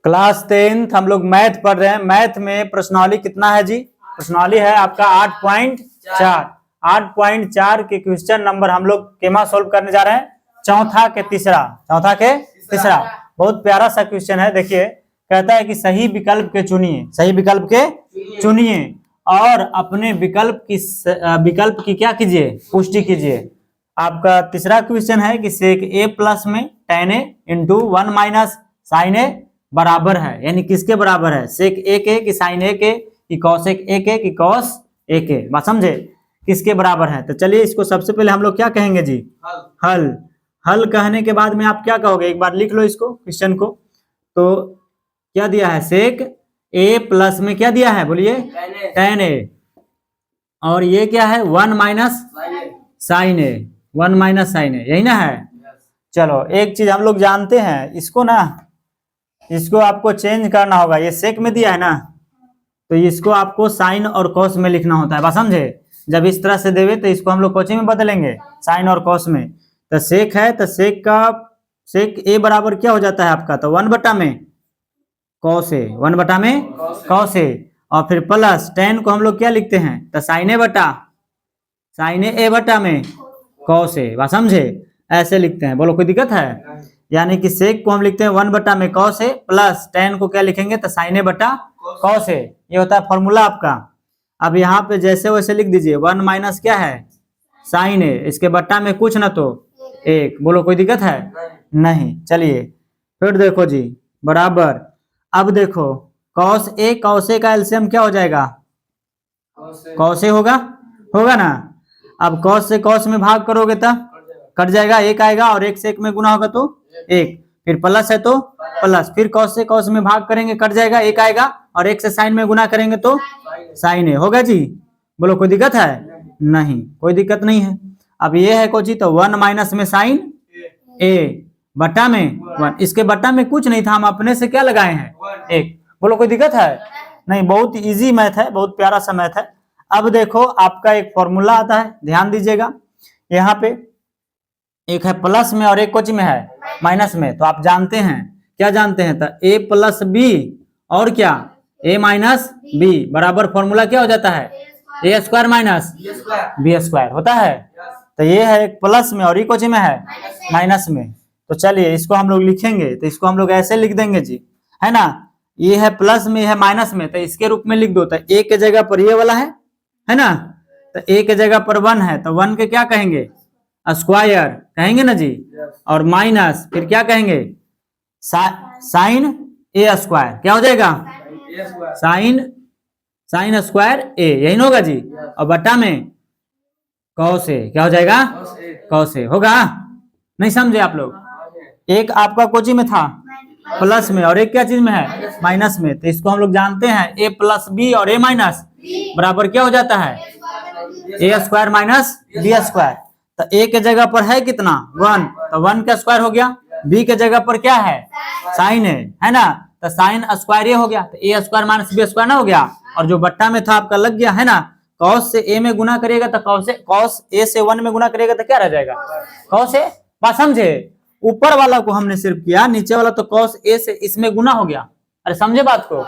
Class 10th हम लोग math पढ़ रहे हैं। मैथ में प्रश्नावली कितना है जी? प्रश्नावली है आपका 8.4। 8.4 के क्वेश्चन नंबर हम लोग केमा सोल्व करने जा रहे हैं? चौथा के तीसरा। बहुत प्यारा सा क्वेश्चन है। देखिए, कहता है कि सही विकल्प के चुनिए और अपने विकल्प की क्या कीजिए? पुष्टि कीजिए। आपका तीसरा क्वेश्चन है कि सेक ए प्लस में tan a into 1 minus sine A बराबर है, यानी किसके बराबर है? सेक ए के कि साइन ए के कि कॉसेक ए के कि कॉस ए के। बात समझे? किसके बराबर है? तो चलिए इसको सबसे पहले हम लोग क्या कहेंगे जी? हल कहने के बाद में आप क्या कहोगे? एक बार लिख लो इसको, क्वेश्चन को। तो क्या दिया है? सेक ए प्लस में क्या दिया है? बोलिए, tan a। और ये क्या है? 1 माइनस साइन ए। 1 माइनस साइन ए, यही ना है? चलो एक चीज हम लोग जानते हैं, इसको आपको चेंज करना होगा। ये सेक में दिया है ना, तो इसको आपको साइन और कॉस में लिखना होता है। बात समझे? जब इस तरह से देवे तो इसको हम लोग कोची में बदलेंगे, साइन और कॉस में। तो सेक है तो सेक ए बराबर क्या हो जाता है आपका? तो 1 बटा में कॉस ए, 1 बटा में कॉस ए, और फिर प्लस tan को हम लोग क्या लिखते हैं? तो साइन ए बटा में कॉस ए। बात समझे? ऐसे लिखते हैं। बोलो कोई दिक्कत है? यानी कि सेक को हम लिखते हैं 1 बटा में कॉस ए, प्लस tan को क्या लिखेंगे? तो साइन ए बटा कॉस ए। ये होता है फॉर्मूला आपका। अब यहाँ पे जैसे वैसे लिख दीजिए। 1 माइनस क्या है? साइन ए, इसके बट्टा में कुछ ना तो 1। बोलो कोई दिक्कत है? नहीं। चलिए फिर देखो जी, बराबर। अब देखो कॉस ए का एलसीएम क्या हो जाएगा? कॉस ए होगा ना। अब कॉस से कॉस में भाग करोगे तब कट जाएगा, 1 आएगा, और 1 से 1 में गुना होगा तो 1, फिर प्लस है तो प्लस, फिर कॉस से कॉस में भाग करेंगे, कट जाएगा, 1 आएगा, और 1 से साइन में गुना करेंगे तो साइन ए होगा जी। बोलो कोई दिक्कत है? नहीं, कोई दिक्कत नहीं है। अब ये है कोची, तो 1 माइनस में साइन ए बट्टा में 1, इसके बट्टा में कुछ नहीं था, हम अपने से क्या लगाए हैं? 1। बोलो कोई दिक्कत है? नहीं, बहुत इजी मैथ है, बहुत प्यारा सा मैथ है। अब देखो आपका एक फॉर्मूला आता है, ध्यान दीजिएगा। यहाँ पे एक है प्लस में और एक कोची में है? माइनस में। तो आप जानते हैं, क्या जानते हैं? तो a प्लस बी और क्या? a माइनस बी बराबर फॉर्मूला क्या हो जाता है? a square minus B square होता है। तो ये है एक प्लस में और ये कोची में है? माइनस में। तो चलिए इसको हम लोग लिखेंगे, तो इसको हम लोग ऐसे लिख देंगे जी, है ना? ये है प्लस में, है माइनस में, तो इसके रूप में लिख दो। तो a के जगह पर ये वाला है ना, तो a के जगह पर 1 है, तो 1 के क्या कहेंगे? स्क्वायर कहेंगे ना जी। और माइनस फिर क्या कहेंगे? साइन ए स्क्वायर। क्या हो जाएगा? साइन स्क्वायर ए, यही ना होगा जी। और बटा में कॉस ए, क्या हो जाएगा? कॉस ए होगा। नहीं समझे आप लोग? एक आपका कोची में था प्लस में, और एक क्या चीज में है? माइनस में। तो इसको हम लोग जानते हैं, ए प्लस बी और ए माइनस बराबर क्या हो जाता है? ए स्क्वायर माइनस बी स्क्वायर। तो a के जगह पर है कितना? 1, तो 1 का स्क्वायर हो गया। b के जगह पर क्या है? साइन है ना, तो साइन स्क्वायर ये हो गया, तो a square minus B square ना हो गया। और जो बट्टा में था आपका लग गया, है ना? कॉस से a में गुना करिएगा तो कॉस a से 1 में गुना करिएगा तो क्या रह जाएगा? Cos a। बात समझे? ऊपर वाला को हमने सिर्फ किया, नीचे वाला तो कॉस a से इसमें गुना हो गया। अरे समझे बात को?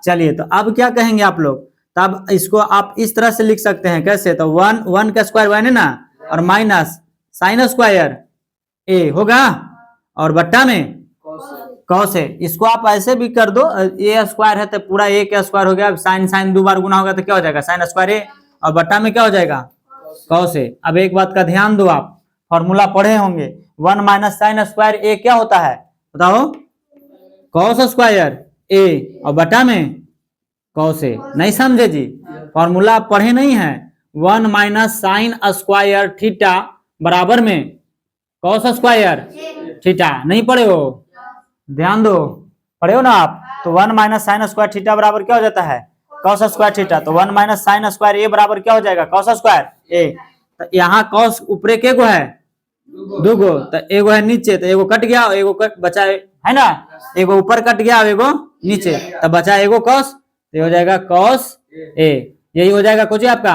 चलिए तो अब क्या कहेंगे आप लोग? तब इसको आप इस तरह से लिख सकते हैं। कैसे? तो 1 का स्क्वायर 1 है ना, और माइनस साइन स्क्वायर ए होगा, और बट्टा में कॉस ए। इसको आप ऐसे भी कर दो, ए स्क्वायर है तो पूरा ए का स्क्वायर हो गया, साइन 2 बार गुना होगा तो क्या हो जाएगा? साइन स्क्वायर ए, और बट्टा में क्या हो जाएगा? Cos A. अब एक बात का ध्यान दो, आप फॉर्मूला पढ़े होंगे। 1 माइनस साइन स्क्वायर ए क्या होता है? बताओ। कॉस स्क्वायर ए, और बट्टा में कॉस ए। नहीं समझे जी? फॉर्मूला पढ़े नहीं है। 1 माइनस साइन स्क्वायर थीटा बराबर में कॉस स्क्वायर थीटा। नहीं पढ़े हो? ध्यान दो, पढ़े हो ना आप? तो 1 माइनस साइन स्क्वायर थीटा बराबर क्या हो जाता है? Cos square theta. तो 1 माइनस साइन स्क्वायर ए बराबर क्या हो जाएगा? कॉस स्क्वायर ए। तो यहाँ कॉस ऊपरे के गो है? 2 गो। तो एगो है नीचे, तो एगो कट गया, एगो कट बचा, है ना? एगो ऊपर कट गया, एगो नीचे, तो बचा एगो कॉस, तो हो जाएगा कॉस ए। यही हो जाएगा कुछ आपका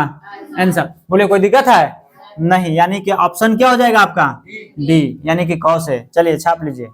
आंसर। बोले कोई दिक्कत है? नहीं, यानी कि ऑप्शन क्या हो जाएगा आपका? डी, यानी कि कॉस है। चलिए छाप लीजिए।